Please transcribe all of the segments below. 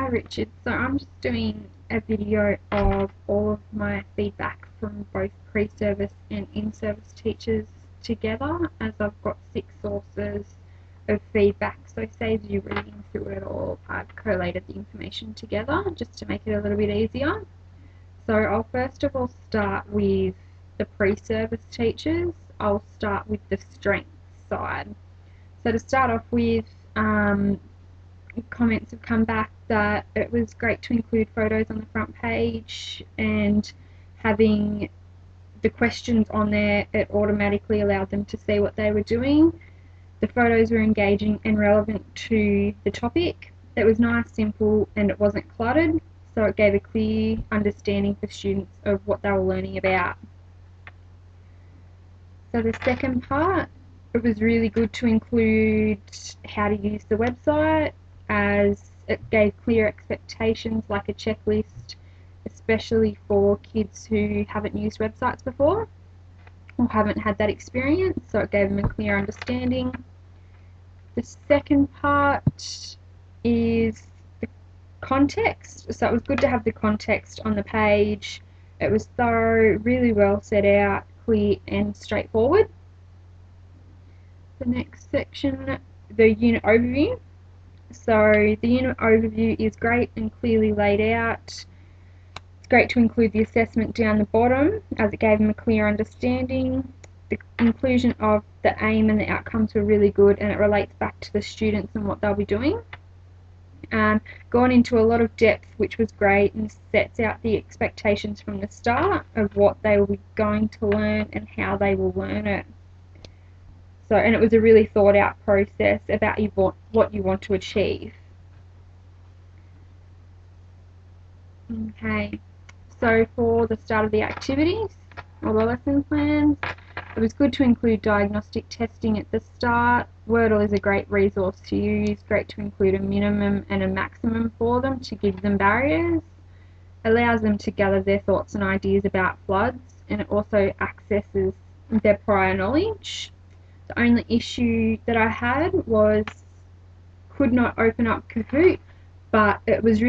Hi Richard, so I'm just doing a video of all of my feedback from both pre-service and in-service teachers together, as I've got 6 sources of feedback, so it saves you reading through it all. I've collated the information together just to make it a little bit easier. So I'll first of all start with the pre-service teachers. I'll start with the strengths side. So to start off with, comments have come back that it was great to include photos on the front page, and having the questions on there, it automatically allowed them to see what they were doing. The photos were engaging and relevant to the topic. It was nice, simple, and it wasn't cluttered, so it gave a clear understanding for students of what they were learning about. So the second part, it was really good to include how to use the website, as it gave clear expectations like a checklist, especially for kids who haven't used websites before or haven't had that experience, so it gave them a clear understanding. The second part is the context, so it was good to have the context on the page. It was thorough, really well set out, clear and straightforward. The next section, the unit overview. So the unit overview is great and clearly laid out. It's great to include the assessment down the bottom, as it gave them a clear understanding. The inclusion of the aim and the outcomes were really good, and it relates back to the students and what they'll be doing. Gone into a lot of depth, which was great, and sets out the expectations from the start of what they will be going to learn and how they will learn it. So, and it was a really thought out process about what you want to achieve. Okay, so for the start of the activities or the lesson plans, it was good to include diagnostic testing at the start. Wordle is a great resource to use, great to include a minimum and a maximum for them to give them barriers. Allows them to gather their thoughts and ideas about floods, and it also accesses their prior knowledge. The only issue that I had was could not open up Kahoot, but it was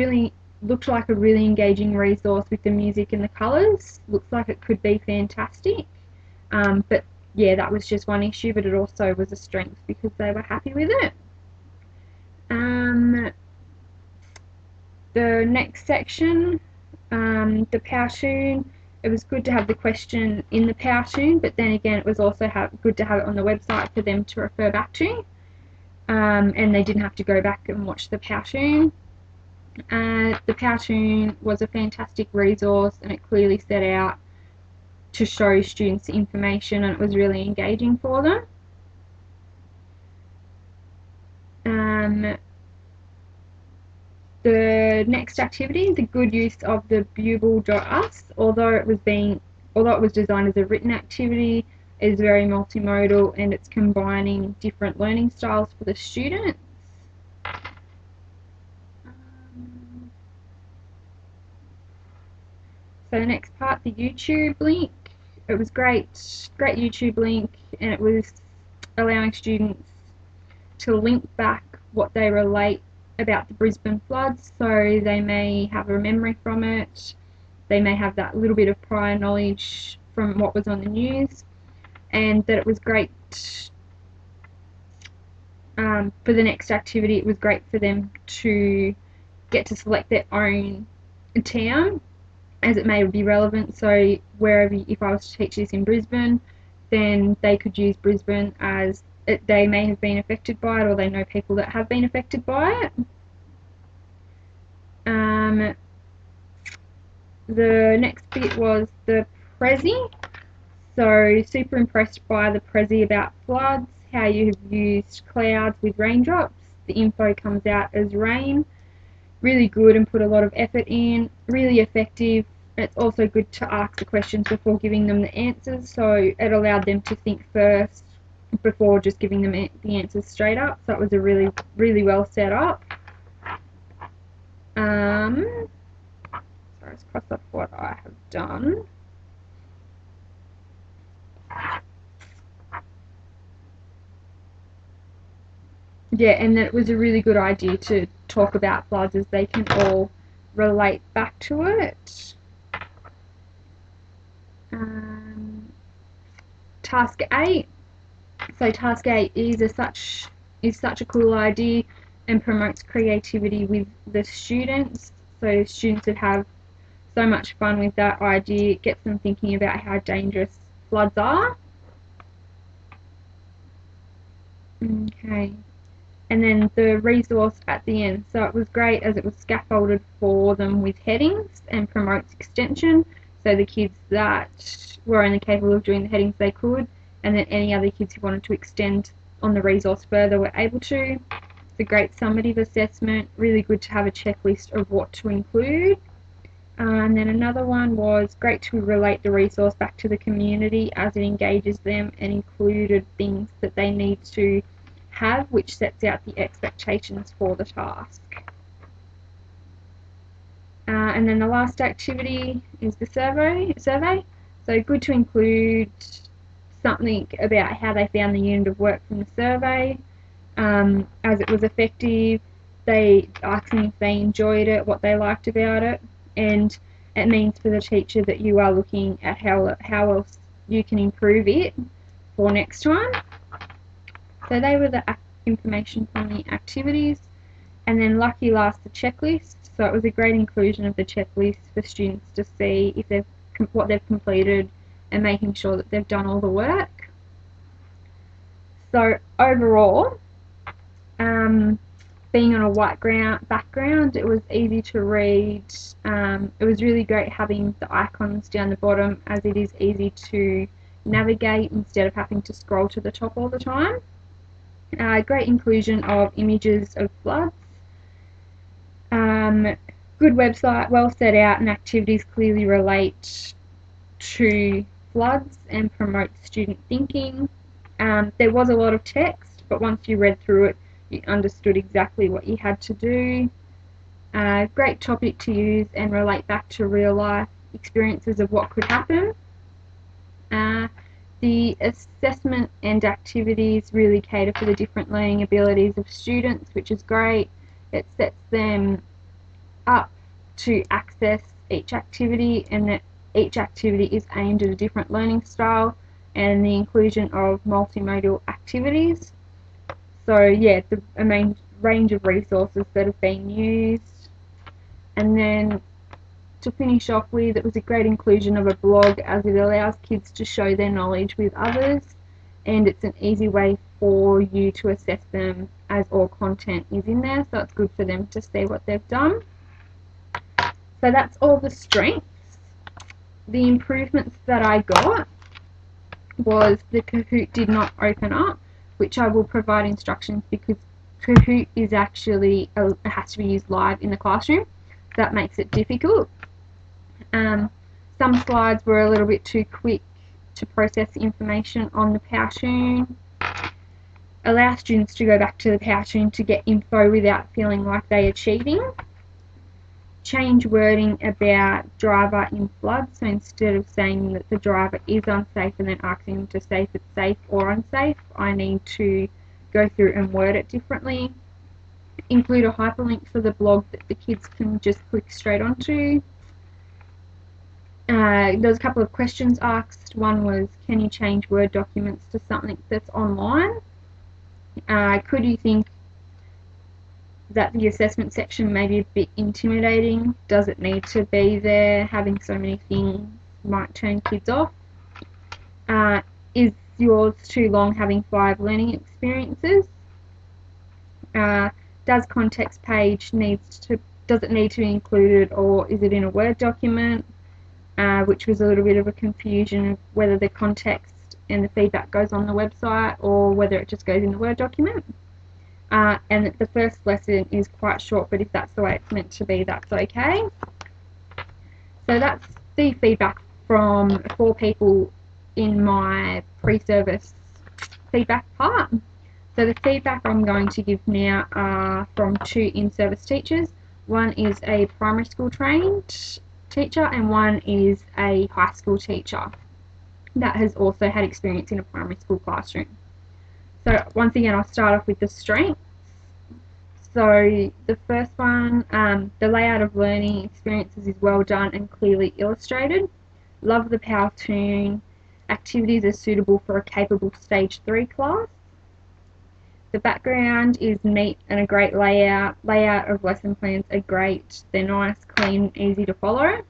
looked like a really engaging resource with the music and the colours. Looks like it could be fantastic. But yeah, that was just one issue, but it also was a strength because they were happy with it. The next section, the Powtoon. It was good to have the question in the Powtoon, but then again, it was also good to have it on the website for them to refer back to, and they didn't have to go back and watch the Powtoon. The Powtoon was a fantastic resource, and it clearly set out to show students the information, and it was really engaging for them. The next activity, the good use of the Bugle.us, although it was designed as a written activity, is very multimodal, and it's combining different learning styles for the students. So the next part, the YouTube link. It was great YouTube link, and it was allowing students to link back what they relate about the Brisbane floods, so they may have a memory from it, they may have that little bit of prior knowledge from what was on the news, and that it was great for the next activity. It was great for them to get to select their own town, as it may be relevant. So wherever, if I was to teach this in Brisbane, then they could use Brisbane, as they may have been affected by it, or they know people that have been affected by it. The next bit was the Prezi. So super impressed by the Prezi about floods, how you have used clouds with raindrops. The info comes out as rain. Really good, and put a lot of effort in. Really effective. It's also good to ask the questions before giving them the answers, so it allowed them to think first before just giving them the answers straight up. So it was a really well set up. Sorry, let's cross off what I have done. yeah, and that it was a really good idea to talk about floods as they can all relate back to it. Task 8. So task 8 is such a cool idea and promotes creativity with the students. So students would have so much fun with that idea. It gets them thinking about how dangerous floods are. Okay. And then the resource at the end. So it was great as it was scaffolded for them with headings and promotes extension. So the kids that were only capable of doing the headings they could, and then any other kids who wanted to extend on the resource further were able to. It's a great summative assessment, really good to have a checklist of what to include. And then another one was great to relate the resource back to the community as it engages them and included things that they need to have, which sets out the expectations for the task. And then the last activity is the survey. So good to include something about how they found the unit of work from the survey, as it was effective. They asking if they enjoyed it, what they liked about it, and it means for the teacher that you are looking at how else you can improve it for next time. So they were the information from the activities. And then lucky last, the checklist. So it was a great inclusion of the checklist for students to see if what they've completed and making sure that they've done all the work. So overall, being on a white background, it was easy to read. It was really great having the icons down the bottom, as it is easy to navigate instead of having to scroll to the top all the time. Great inclusion of images of floods. Good website, well set out, and activities clearly relate to floods and promote student thinking. There was a lot of text, but once you read through it, you understood exactly what you had to do. Great topic to use and relate back to real life experiences of what could happen. The assessment and activities really cater for the different learning abilities of students, which is great. It sets them up to access each activity, and that each activity is aimed at a different learning style, and the inclusion of multimodal activities. So yeah, a main range of resources that have been used. And then to finish off with, it was a great inclusion of a blog, as it allows kids to show their knowledge with others, and it's an easy way for you to assess them as all content is in there, so it's good for them to see what they've done. So that's all the strengths. The improvements that I got was the Kahoot did not open up, which I will provide instructions, because Kahoot is actually it has to be used live in the classroom. That makes it difficult. Some slides were a little bit too quick to process the information on the Powtoon. Allow students to go back to the Powtoon to get info without feeling like they are cheating. Change wording about driver in flood, so instead of saying that the driver is unsafe and then asking them to say if it's safe or unsafe, I need to go through and word it differently. Include a hyperlink for the blog that the kids can just click straight onto. There was a couple of questions asked. One was, can you change Word documents to something that's online? Could you think that the assessment section may be a bit intimidating? Does it need to be there? Having so many things might turn kids off. Is yours too long, having 5 learning experiences? Does context page does it need to be included, or is it in a Word document? Which was a little bit of a confusion of whether the context and the feedback goes on the website or whether it just goes in the Word document. And the first lesson is quite short, but if that's the way it's meant to be, that's okay. So that's the feedback from 4 people in my pre-service feedback part. So the feedback I'm going to give now are from 2 in-service teachers. One is a primary school trained teacher and one is a high school teacher that has also had experience in a primary school classroom. So once again, I'll start off with the strengths. So the first one, the layout of learning experiences is well done and clearly illustrated. Love the Powtoon. Activities are suitable for a capable Stage 3 class. The background is neat and a great layout. Layout of lesson plans are great. They're nice, clean, easy to follow.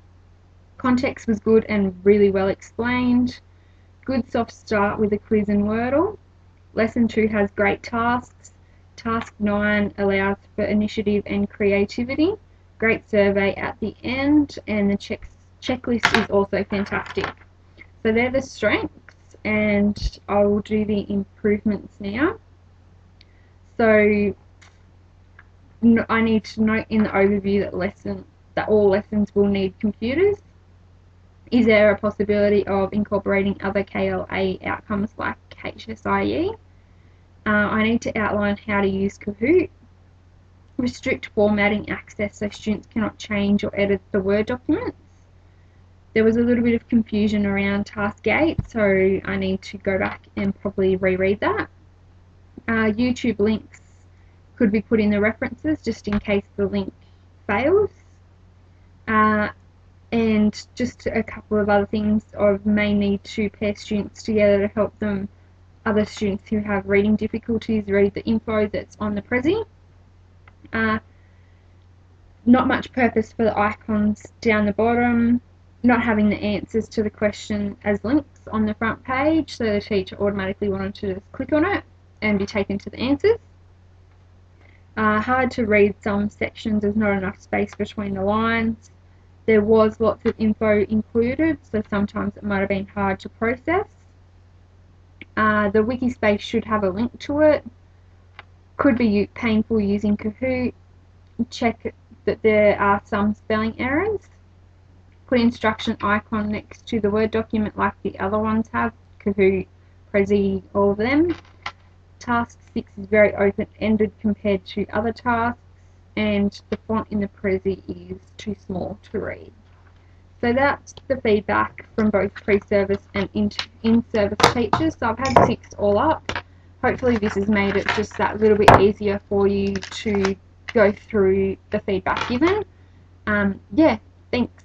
Context was good and really well explained. Good soft start with a quiz and Wordle. Lesson 2 has great tasks. Task 9 allows for initiative and creativity. Great survey at the end, and the checklist is also fantastic. So they're the strengths, and I will do the improvements now. So I need to note in the overview that all lessons will need computers. Is there a possibility of incorporating other KLA outcomes like HSIE? I need to outline how to use Kahoot. Restrict formatting access so students cannot change or edit the Word documents. There was a little bit of confusion around Task 8, so I need to go back and probably reread that. YouTube links could be put in the references just in case the link fails. And just a couple of other things. I may need to pair students together to help them, other students who have reading difficulties, read the info that's on the Prezi. Not much purpose for the icons down the bottom. Not having the answers to the question as links on the front page, so the teacher automatically wanted to just click on it and be taken to the answers. Hard to read some sections, there's not enough space between the lines. There was lots of info included, so sometimes it might have been hard to process. The wiki space should have a link to it. Could be painful using Kahoot. Check that there are some spelling errors. Put instruction icon next to the Word document like the other ones have, Kahoot, Prezi, all of them. Task 6 is very open-ended compared to other tasks, and the font in the Prezi is too small to read. So that's the feedback from both pre-service and in-service teachers. So I've had 6 all up. Hopefully this has made it just that little bit easier for you to go through the feedback given. Yeah, thanks.